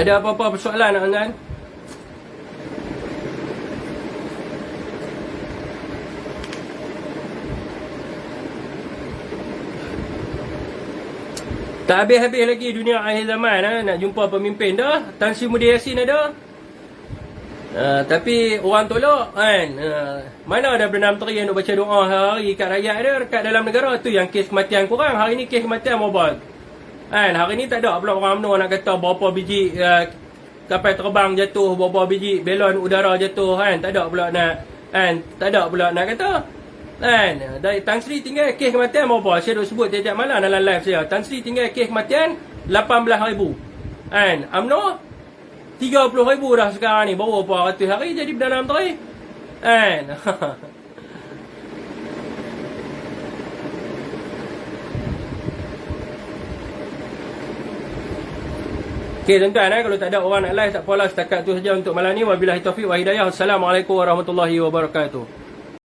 Ada apa-apa soalan tak tuan-tuan? Tak habis-habis lagi dunia akhir zaman. Nak jumpa pemimpin dah. Tan Sri Muhyiddin Yassin ada. Tapi orang tolak kan. Mana ada Perdana Menteri yang nak baca doa hari kat rakyat dia, kat dalam negara. Tu yang kes kematian korang. Hari ni kes kematian berapa? Hari ni tak ada pula orang UMNO nak kata berapa biji kapal terbang jatuh, berapa biji belon udara jatuh kan. Tak ada pula nak tak ada pula nak kata. Dari Tan Sri tinggal kes kematian berapa? Saya duk sebut tiap-tiap malam dalam live saya. Tan Sri tinggal kes kematian 18,000. UMNO 30,000 dah sekarang ni. Baru berapa ratus hari jadi Perdana Menteri. Okey tuan-tuan, kalau tak ada orang nak live tak apalah, setakat tu saja untuk malam ni. Wabillahi taufiq wa hidayah. Assalamualaikum warahmatullahi wabarakatuh.